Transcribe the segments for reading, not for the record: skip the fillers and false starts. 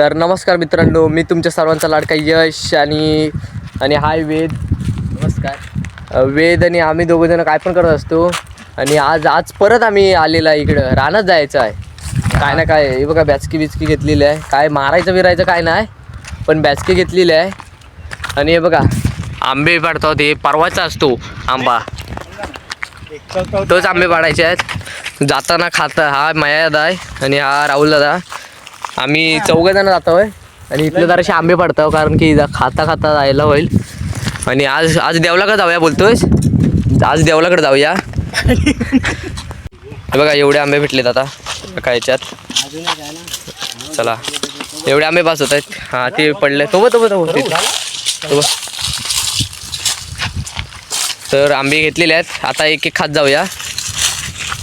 तर नमस्कार मित्रांनो, मी तुमच्या सर्वांचा लाडका यश आणि हाय वेद. नमस्कार. वेद आणि आम्ही दोघंजण काय पण करत असतो. आणि आज परत आम्ही आलेला आहे इकडं. रानात जायचं आहे काय ना काय. हे बघा बिचकी घेतलेली आहे. काय मारायचं बिरायचं काय नाही, पण बिचकी घेतलेली आहे. आणि हे बघा आंबे पाडतो. ते परवाचा असतो आंबा, तोच आंबे पाडायचे आहेत. जाताना खाता हा मयादा आहे आणि हा राहुल दादा. आम्ही चौघजण जातो आहे आणि इथले जराशे आंबे पडतो, कारण की खाता खाता जायला होईल. आणि आज देवलाकडे जाऊया बोलतोय. आज देवलाकडे जाऊया. हे बघा एवढे आंबे भेटलेत आता काय याच्यात. चला एवढे आंबे पास होत आहेत. हां ते पडले तो तर आंबे घेतलेले आहेत. आता एक एक खात जाऊया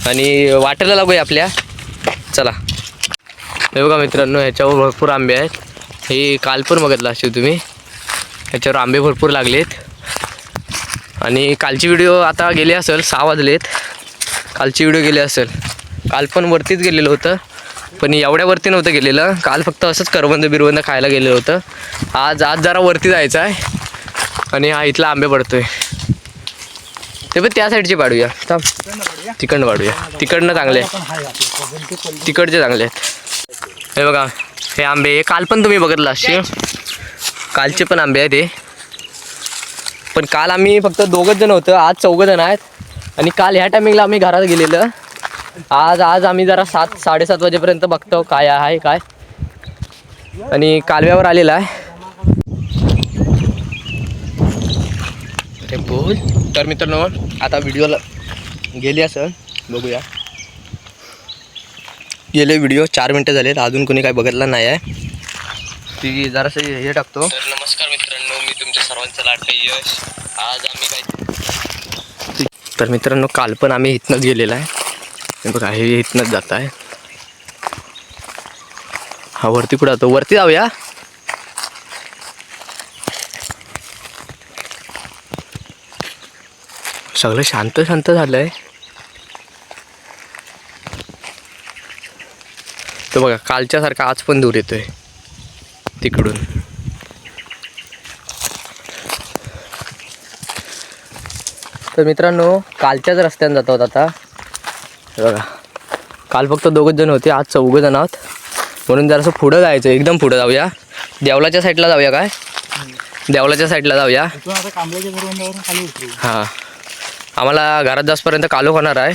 आणि वाटायला लागूया आपल्या. चला हे बघा मित्रांनो, ह्याच्यावर भरपूर आंबे आहेत. हे काल पण बघितलं असेल तुम्ही. ह्याच्यावर आंबे भरपूर लागलेत. आणि कालची व्हिडिओ आता गेली असेल, 6 वाजलेत. कालची व्हिडिओ गेली असेल. काल पण वरतीच गेलेलं होतं, पण एवढ्या वरती नव्हतं गेलेलं. काल फक्त असंच करवंद बिरवंद खायला गेलेलं होतं. आज जरा वरती जायचं आहे. आणि हा इथला आंबे पडतोय ते पण त्या साईडचे पाडूया. तिकडनं पाडूया. तिकडनं चांगले तिकडचे चांगले आहेत. हे बघा हे आंबे, हे काल पण तुम्ही बघितलं असेल. कालचे पण आंबे आहेत हे. पण काल आम्ही फक्त 2 जण होतो, आज 4 जण आहेत. आणि काल ह्या टायमिंगला आम्ही घरात गेलेलं. आज आम्ही जरा 7-7:30 वाजेपर्यंत बघतो काय आहे काय. आणि कालव्यावर आलेला आहे बोल. तर मित्रांनो आता व्हिडिओला गेली असं बघूया. गेले व्हिडिओ 4 मिनटं झालेत, अजून कोणी काय बघितलं नाही आहे. ती जरासं हे टाकतो. तर नमस्कार मित्रांनो, मी तुमच्या सर्वांचं लाडका यश. आज आम्ही काय, तर मित्रांनो काल पण आम्ही इथनंच गेलेला आहे. बघा हे इथनंच जात आहे. हा वरती कुठं जातो, वरती जाऊया. सगळं शांत शांत झालं आहे. तर बघा कालच्यासारखा आज पण दूर येतोय तिकडून. तर मित्रांनो कालच्याच रस्त्याने जात आहोत आता. बघा काल फक्त 2 जण होते, आज 4 जण आहोत. म्हणून जरासं पुढं जायचं, एकदम पुढं जाऊया. देवलाच्या साईडला जाऊया. काय देवलाच्या साईडला जाऊया. हां आम्हाला घरात जासपर्यंत कालू होणार आहे.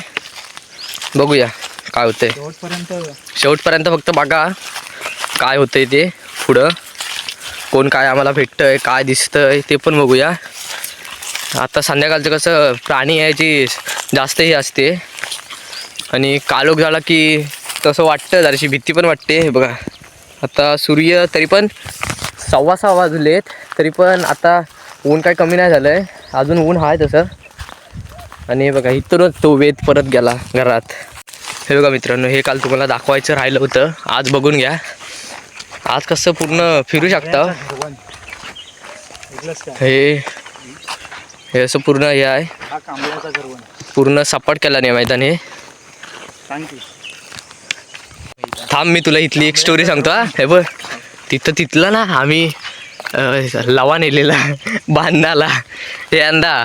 बघूया काय होतंय शेवटपर्यंत. फक्त बघा काय होतंय ते पुढं. कोण काय आम्हाला भेटतंय, काय दिसतंय ते पण बघूया. आता संध्याकाळचं कसं प्राणी यायची जास्त ही असते. आणि कालोख झाला की तसं वाटतं, जराशी भीती पण वाटते. हे बघा आता सूर्य तरी पण 6:15 वाजलेत, तरी पण आता ऊन काय कमी नाही झालं आहे. अजून ऊन आहे तसं. आणि हे बघा इथूनच तो वेद परत गेला घरात. हे बघा मित्रांनो, हे काल तुम्हाला दाखवायचं राहिलं होतं, आज बघून घ्या. आज कसं पूर्ण फिरू शकता. हे असं पूर्ण हे आहे, पूर्ण सपाट केला नाही मैदान हे. थांब मी तुला इथली एक स्टोरी सांगतो. हे बघ तिथलं ना आम्ही लवा नेलेला बांधाला हे अंदा.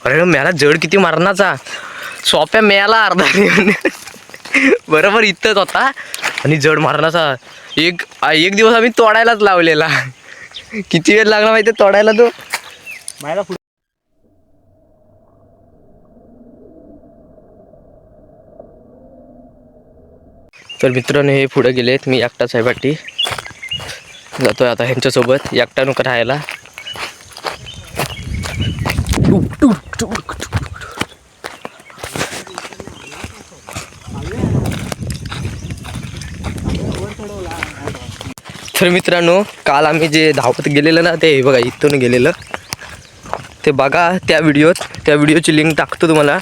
अरे मला जड किती मारण्याचा, सोप्या मेला अर्धा बरोबर इथंच होता. आणि जड मारण्याचा एक दिवस आम्ही तोडायलाच लावलेला. किती वेळ लागला माहिती तोडायला तो. तर मित्रांनो हे पुढे गेलेत, मी एकटाच आहे पाठी जातोय आता ह्यांच्यासोबत. एकटा नको राहायला. तर मित्रांनो काल आम्ही जे धावत गेलेलं ना, ते बघा इथून गेलेलं ते बघा. त्या व्हिडिओची लिंक टाकतो तुम्हाला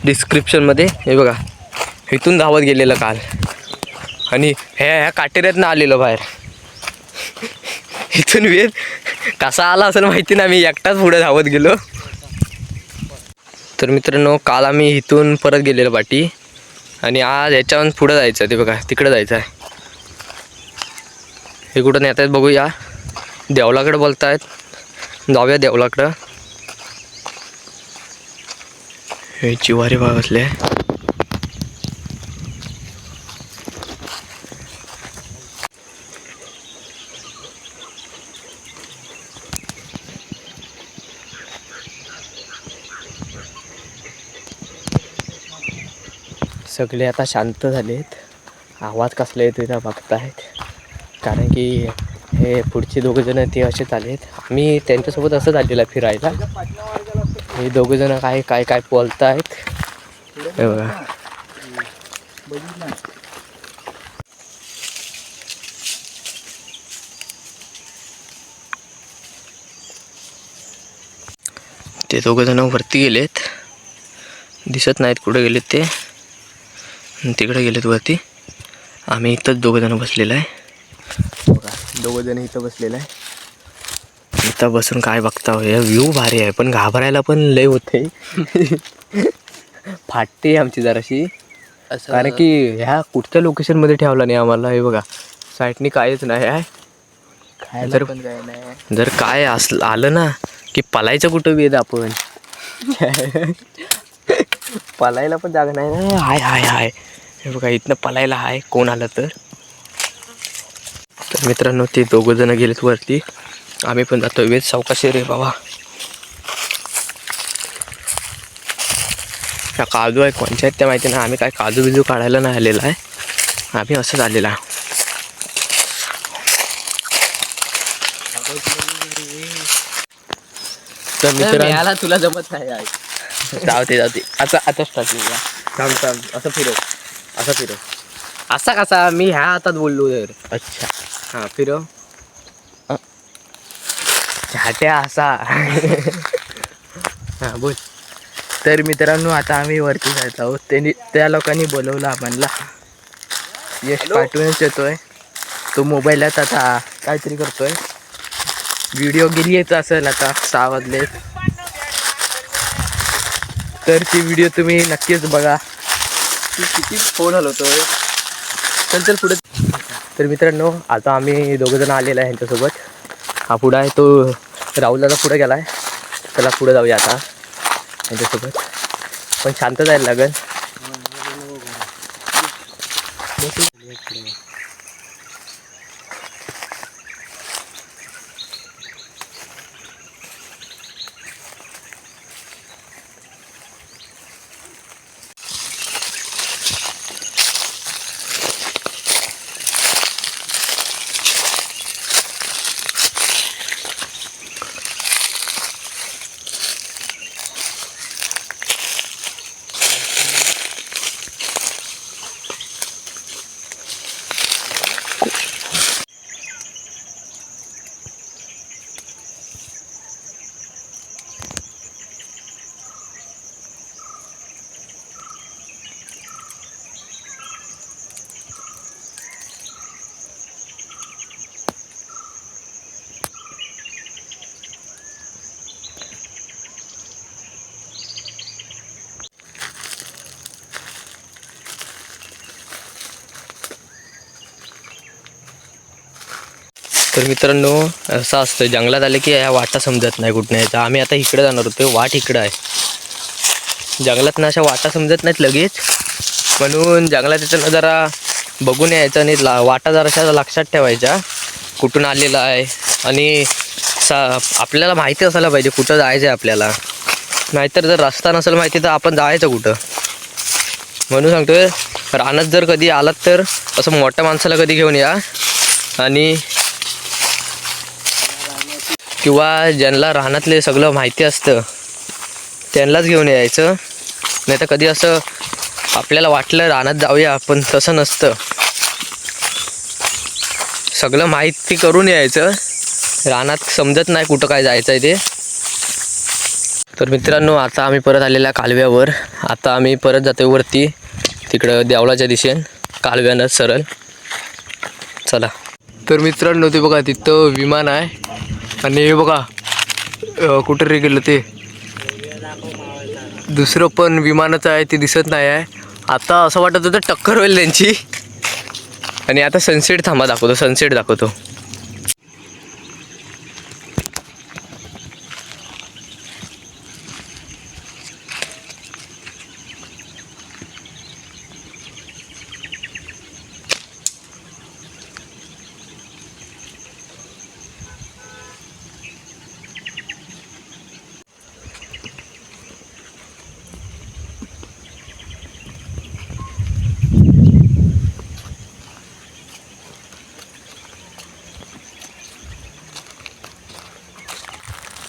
डिस्क्रिप्शनमध्ये. हे बघा इथून धावत गेलेलं काल. आणि ह्या काटेऱ्यातनं आलेलं बाहेर. इथून वेद कसा आला असं माहिती नाही, मी एकटाच पुढे धावत गेलो. तर मित्रांनो काल आम्ही इथून परत गेलेलो पाठी. आणि आज ह्याच्यावर पुढं जायचं आहे. ते बघा तिकडं जायचं आहे. हे कुठं नेत आहेत बघूया. देवलाकडं बोलतायत, जाऊया देवलाकडं. हे चिवारी भाग असले. सगळे आता शांत झालेत. आवाज कसला येतो त्या बघतायत, कारण की हे पुढचे दोघंजणं ते असेच आलेत. आम्ही त्यांच्यासोबत असंच आलेला फिरायला. हे दोघंजणं काय काय काय बोलतायत हे बघा. ते दोघंजणं वरती गेलेत, दिसत नाहीत कुठे गेलेत ते. तिकडे गेलेत वरती. आम्ही इथंच दोघंजणं बसलेलं आहे बघा. दोघंजणं इथं बसलेलं आहे. इथं बसून काय बघता हो, व्ह्यू भारी आहे पण घाबरायला पण लय होते. फाटते आमची जराशी, कारण की ह्या कुठच्या लोकेशनमध्ये ठेवला नाही आम्हाला. हे बघा साईडनी काहीच नाही आहे. जर काय आलं ना की पलायचं कुठं वेद आपण. पलायला पण जागा नाही ना. हाय हाय हाय हे बघा, इथनं पलायला हाय कोण आलं तर. तर मित्रांनो ते दोघं जण गेलेत वरती. आम्ही पण जातो. वेद सावकाशी रे बाबा. ह्या काजू आहे कोणच्या आहेत त्या माहिती नाही. आम्ही काय काजू बिजू काढायला नाही आलेला आहे, आम्ही असंच आलेला आहे. तर मित्रांनो तुला जमत नाही. जाऊ आता स्टार्ट करूया. थांब असं फिरव, असं फिरव. असा कसा मी ह्या हातात बोललो तर. अच्छा हां फिरव. छाट्या असा. हां बोल. तर मित्रांनो आता आम्ही वरती जायचं आहोत. त्यांनी त्या लोकांनी बोलवलं आम्हाला. यश पाठवूनच येतोय. तो मोबाईलात आता काहीतरी करतोय. व्हिडिओ गेली येत असेल आता 6 वाजले. तर ती व्हिडिओ तुम्ही नक्कीच बघा. ती किती फोन हलवतोय. चल पुढे. तर मित्रांनो आता आम्ही दोघंजण आलेलो आहे ह्यांच्यासोबत. हा पुढं आहे तो राहुल दादा पुढे गेला आहे. चला पुढे जाऊया आता ह्यांच्यासोबत. पण शांत जायला लागेल. तर मित्रांनो असं असतं, जंगलात आले की ह्या वाटा समजत नाही कुठं यायचं. आम्ही आता इकडे जाणार होतो. वाट इकडं आहे. जंगलात ना अशा वाटा समजत नाहीत लगेच, म्हणून जंगलात येताना जरा बघून यायचं आणि वाटा जराशा लक्षात ठेवायच्या कुठून आलेला आहे. आणि आपल्याला माहिती असायला पाहिजे कुठं जायचं आहे आपल्याला. नाहीतर जर रस्ता नसेल माहिती तर आपण जायचं कुठं. म्हणून सांगतोय रानात जर कधी आलात तर असं मोठ्या माणसाला कधी घेऊन या, आणि किंवा ज्यांना रानातले सगळं माहिती असतं त्यांनाच घेऊन यायचं. नाही तर कधी असं आपल्याला वाटलं रानात जाऊया पण तसं नसतं. सगळं माहिती करून यायचं. रानात समजत नाही कुठं काय जायचं आहे ते. तर मित्रांनो आता आम्ही परत आलेल्या कालव्यावर. आता आम्ही परत जातो वरती तिकडं देवळाच्या दिशेने कालव्यानं सरळ. चला. तर मित्रांनो ते बघा तिथं विमान आहे. आणि हे बघा कुठं रे गेलं ते दुसरं पण विमानच आहे ते दिसत नाही आहे. आता असं वाटत होतं टक्कर होईल त्यांची. आणि आता सनसेट थांबा दाखवतो, सनसेट दाखवतो.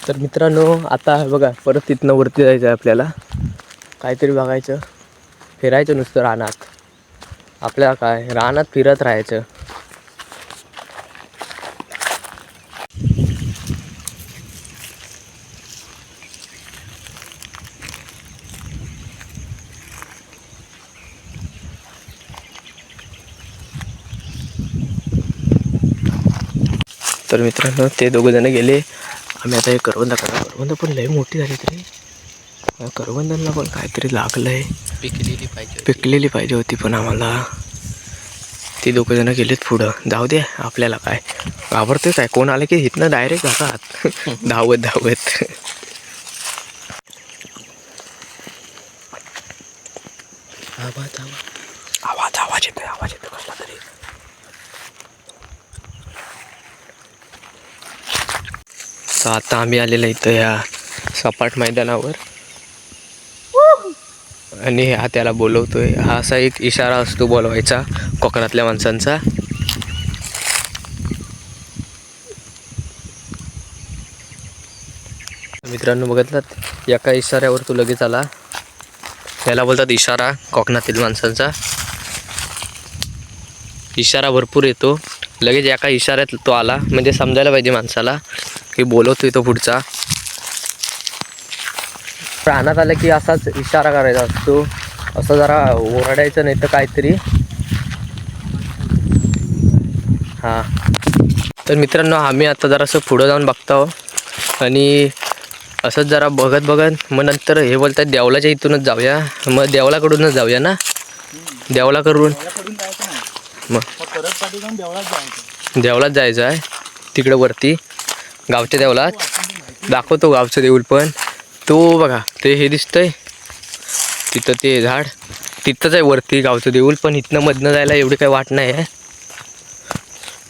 तर मित्रांनो आता बघा परत तिथनं वरती जायचं आहे आपल्याला. काहीतरी बघायचं, फिरायचं नुसतं रानात. आपल्याला काय रानात फिरत राहायचं. तर मित्रांनो ते दोघंजण गेले. आम्ही आता हे करवंद पण लय मोठी झाली तरी. करवंदांना पण काहीतरी लागलंय. पिकलेली पाहिजे होती पण आम्हाला. ती दोघंजण गेलेत पुढं. जाऊ दे आपल्याला काय घाबरतोय काय. कोण आलं की इथनं डायरेक्ट जातात धावत धावत. आवाज येतोय कसला तरी. तर आता आम्ही आलेलो इथं या सपाट मैदानावर आणि हा त्याला बोलवतोय. हा असा एक इशारा असतो बोलवायचा कोकणातल्या माणसांचा. मित्रांनो बघितलात एका इशाऱ्यावर तो लगेच आला. त्याला बोलतात इशारा कोकणातील माणसांचा. इशारा भरपूर येतो लगेच. एका इशाऱ्यात तो आला म्हणजे समजायला पाहिजे माणसाला की बोलवतोय तो पुढचा. रानात आलं की असाच इशारा करायचा असतो. असं जरा ओरडायचं नाही तर काहीतरी. हां तर मित्रांनो आम्ही आता जरासं पुढं जाऊन बघतो आणि असंच जरा बघत मग नंतर हे बोलतात देवलाच्या इथूनच जाऊया. मग देवलाकडूनच जाऊया ना. देवला करून मग देवलात जायचं आहे. तिकडं वरती गावच्या देवलात दाखवतो गावचं देऊळ पण. तो बघा ते हे दिसतंय तिथं ते झाड तिथंच आहे वरती गावचं देऊळ. पण इथनं मधनं जायला एवढी काही वाट नाही आहे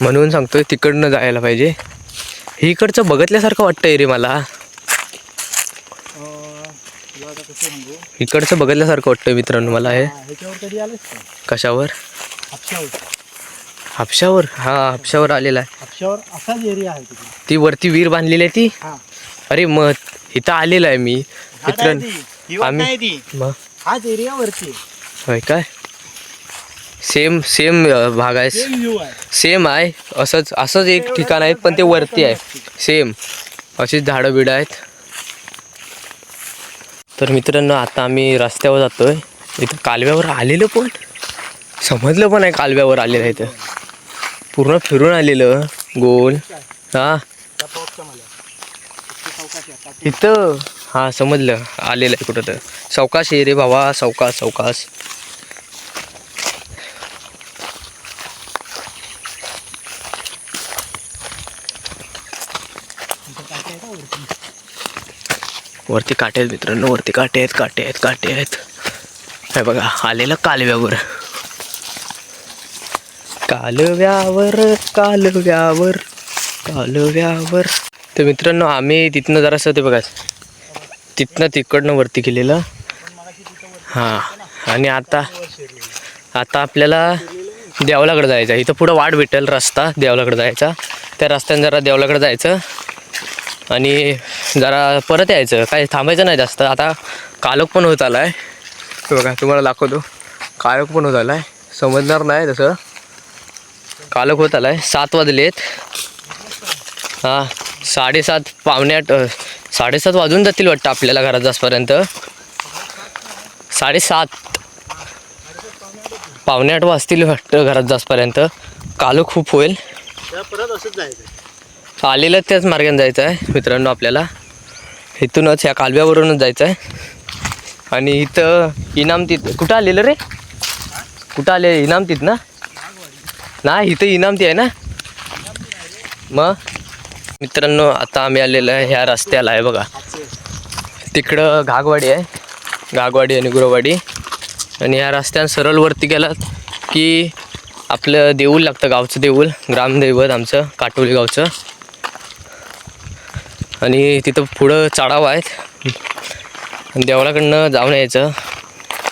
म्हणून सांगतोय तिकडनं जायला पाहिजे. इकडचं बघितल्यासारखं वाटतंय रे मला. इकडचं बघितल्यासारखं वाटतंय मित्रांनो मला हे. कशावर? हापशावर. हा हापशावर आलेला आहे. हापशावर असाच एरिया आहे तिथे. ती वरती विहीर बांधलेली आहे ती. अरे मग इथं आलेलं आहे मी मित्रांनो. आम्ही मग हाच एरिया वरती होय काय. सेम भाग आहे. सेम आहे. असंच एक ठिकाण आहे पण ते वरती आहे. सेम अशीच झाडं बिडं आहेत. तर मित्रांनो आता आम्ही रस्त्यावर जातोय. इथं कालव्यावर आलेलं पण समजलं पण आहे कालव्यावर आलेलं आहे. इथं पूर्ण फिरून आलेलं गोल. हां इथं हां समजलं आलेलं आहे कुठं तर. सावकाश ये रे भावा सावकाश. वरती काटे आहेत मित्रांनो. वरती काटे आहेत. हे बघा आलेलं कालव्यावर. तर मित्रांनो आम्ही तिथनं जरासं ते बघा तिकडनं वरती गेलेलं. हां आणि आता आपल्याला देवलाकडे जायचं. इथं पुढं वाट भेटेल रस्ता देवलाकडे जायचा. त्या रस्त्याने जरा देवलाकडे जायचं आणि जरा परत यायचं. काय थांबायचं नाही जास्त. आता कालोख पण होत आला आहे. बघा तुम्हाला दाखवतो. कालोख पण होत आला आहे. समजणार नाही तसं. कालोख होत आला आहे. 7 वाजलेत. हां 7:30 पावणे 8 7:30 वाजून जातील वाटतं आपल्याला घरात जासपर्यंत. 7:30 पावणे 8 वाजतील वाटतं घरात जासपर्यंत. कालोख खूप होईल. परत असंच जायचं. आलेलं त्याच मार्गाने जायचं आहे मित्रांनो आपल्याला. इथूनच ह्या कालव्यावरूनच जायचं आहे. आणि इथं इनामतीत कुठं आलेलं रे. कुठं आले इनामतीत ना. नाही इथं इनामती आहे ना. मग मित्रांनो आता आम्ही आलेलो आहे ह्या रस्त्याला आहे बघा. तिकडं घागवाडी आहे. घागवाडी आणि गुरवाडी. आणि ह्या रस्त्यानं सरळ वरती गेलात की आपलं देऊळ लागतं. गावचं देऊळ ग्रामदैवत आमचं काटोली गावचं. आणि तिथं पुढं चढाव आहेत. देवळाकडनं जाऊन यायचं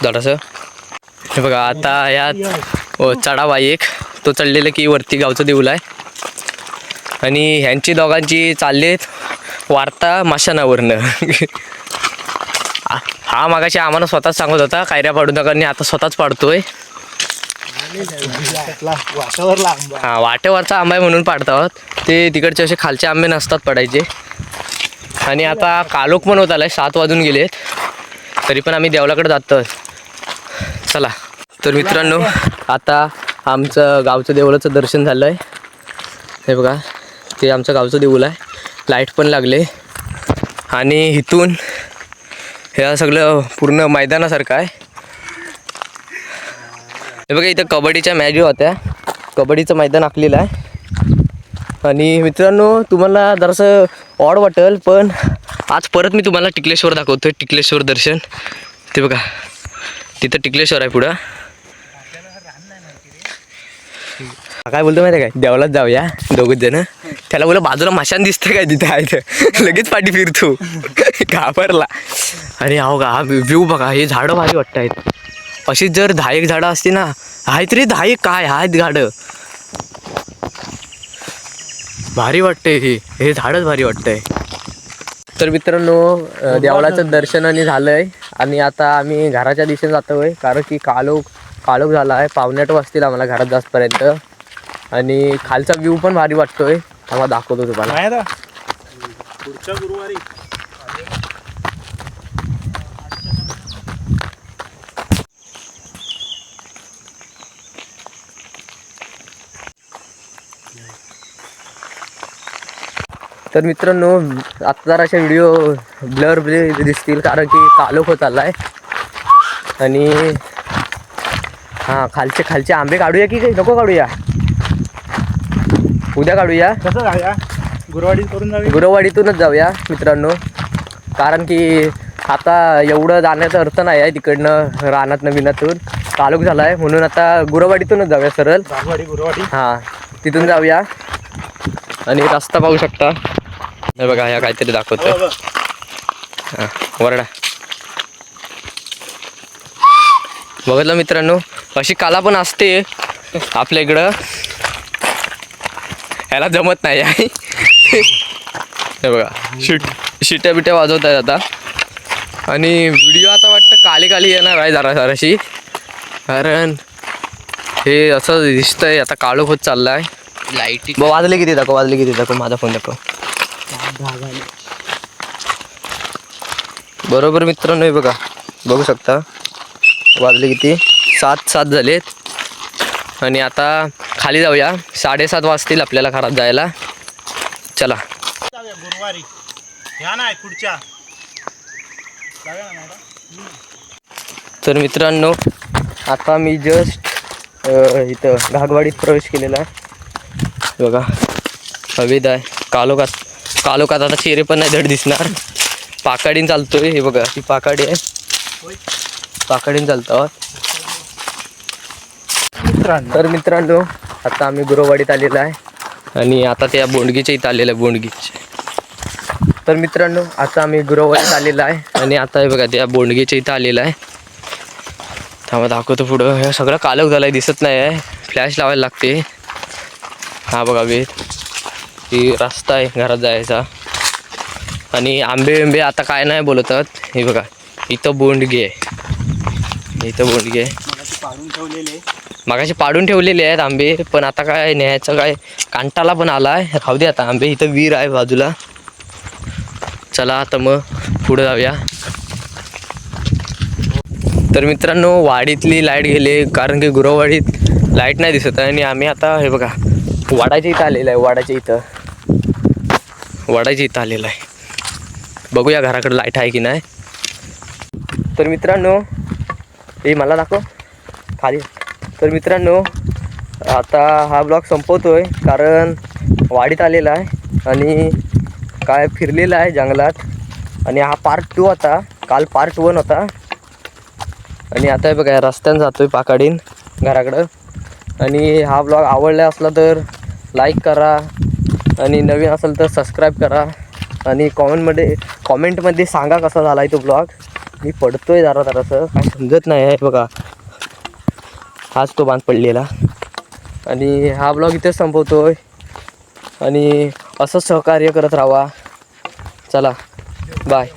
जरासं. हे बघा आता यात चढाव आहे एक. तो चढलेलं की वरती गावचं देऊळ आहे. आणि ह्यांची दोघांची चाललेत वार्ता माशानावरनं. हा मागाशी आम्हाला स्वतःच सांगत होता कायऱ्या पाडू नका आणि आता स्वतःच पाडतोय. हा वाटेवरचा आंबा आहे म्हणून पाडतात. ते तिकडचे असे खालचे आंबे नसतात पडायचे. आणि आता कालोख पण होत आलाय, 7 वाजून गेलेत, तरी पण आम्ही देवळाकडे जातो. चला तर मित्रांनो, आता आमचं गावचं देवळाचं दर्शन झालं आहे. हे बघा, ते आमचं गावचं देऊळ आहे. लाईट पण लागले आणि इथून हे सगळं पूर्ण मैदानासारखं आहे. हे बघा, इथं कबड्डीच्या मॅच होत्या. कबड्डीचं मैदान आखलेलं आहे. आणि मित्रांनो, तुम्हाला जरासं ऑड वाटेल, पण आज परत मी तुम्हाला टिकलेश्वर दाखवतो. टिकलेश्वर दर्शन. ते बघा, तिथं टिकलेश्वर आहे पुढं. काय बोलतो माहिती आहे काय, देवळात जाऊया दोघच जण. त्याला बोला बाजूला माशान दिसतं काय तिथे आहे, तर लगेच पाठी फिरतो. घाबरला. आणि अहो का व्ह्यू बघा, हे झाडं भारी वाटत आहेत. अशीच जर 10 झाडं असती ना, आहेत रे 10 काय आहेत झाडं, भारी वाटतंय. हे झाडच भारी वाटतंय. तर मित्रांनो, देवळाचं दर्शन आणि झालंय आणि आता आम्ही घराच्या दिशेने जातोय, कारण की काळोख झाला आहे. 7:45 वाजतील आम्हाला घरात जास्तपर्यंत. आणि खालचा व्ह्यू पण भारी वाटतोय. आम्हाला दाखवतो तुम्हाला. पुढच्या गुरुवारी तर मित्रांनो, आता जराशा व्हिडिओ ब्लर दिसतील, कारण की कालोख होत आला आहे. आणि हां, खालचे आंबे काढूया की काही नको काढूया, उद्या काढूया. कसं जाऊया, गुरुवाडी करून जाऊया. गुरुवाडीतूनच जाऊया मित्रांनो, कारण की आता एवढं जाण्याचा अर्थ नाही आहे तिकडनं रानातनं बिनातून. कालोख झाला आहे म्हणून आता गुरुवाडीतूनच जाऊया सरळ. गुरुवाडी हां, तिथून जाऊया. आणि रस्ता पाहू शकता. हे बघा, ह्या काहीतरी दाखवतो. हां, वरडा बघितलं मित्रांनो, अशी काला पण असते आपल्या इकडं. ह्याला जमत नाही आहे. हे बघा, शिट्या बिट्या वाजवत आहेत आता. आणि व्हिडिओ आता वाटतं काली येणार आहे जराशी, कारण हे असं दिसतंय आता काळोख होत चालला आहे. लाईट वाजले किती दाखव, माझा फोन दाखव. बरोबर मित्रांनो, हे बघा, बघू शकता वाजले किती, 7 झालेत. आणि आता खाली जाऊया. 7:30 वाजतील आपल्याला घरात जायला. चला गुरुवारी ह्या नाही पुढच्या. तर मित्रांनो, आता मी जस्ट इथं घागवाडीत प्रवेश केलेला आहे. बघा, हवेत आहे. कालोखात आता चेहरे पण नाही धड दिसणार. पाकाडीन चालतोय. हे बघा, ती पाकाडी आहे. पाकाडीन चालतो. तर मित्रांनो, आता आम्ही गुरुवाडीत आलेलो आहे आणि आता त्या बोंडगीच्या इथं आलेलं आहे. बोंडगीचे. तर मित्रांनो, आता आम्ही गुरुवाडीत आलेलो आहे आणि आता हे बघा, त्या बोंडगीच्या इथं आलेलं आहे. थांबा दाखवतो पुढं. हे सगळं कालोख झालं आहे, दिसत नाही आहे. फ्लॅश लावायला लागते. हा बघा, ही रस्ता आहे घरात जायचा. आणि आंबे आता काय नाही बोलतात. हे बघा, इथं बोंडगी आहे. मागाशी पाडून ठेवलेले आहेत आंबे, पण आता काय न्यायचं, काय कांटाला पण आला आहे. राहू दे आता आंबे. इथं विहीर आहे बाजूला. चला आता मग पुढे जाऊया. तर मित्रांनो, वाडीतली लाईट गेली, कारण की गुरुवाडीत लाईट नाही दिसत आहे. आणि आम्ही आता हे बघा, वाडाच्या इथं आलेलं आहे. वाडाच्या इथं आलेलं आहे. बघूया घराकडे लाईट आहे की नाही. तर मित्रांनो, हे मला दाखव खाली. तर मित्रांनो, आता हा ब्लॉग संपवतोय, कारण वाडीत आलेला आहे आणि काय फिरलेला आहे जंगलात. आणि हा पार्ट 2 होता. काल पार्ट 1 होता. आणि आता हे बघा, रस्त्यानं जातोय पाकाडीन घराकडं. आणि हा ब्लॉग आवडला असला तर लाईक करा, आणि नवीन असेल तर सबस्क्राईब करा. आणि कॉमेंटमध्ये सांगा कसा झाला आहे तो ब्लॉग. मी पडतोय जरासं, काय समजत नाही आहे. बघा, हाच तो बांध पडलेला. आणि हा ब्लॉग इथेच संपवतोय. आणि असंच सहकार्य करत राहा. चला बाय.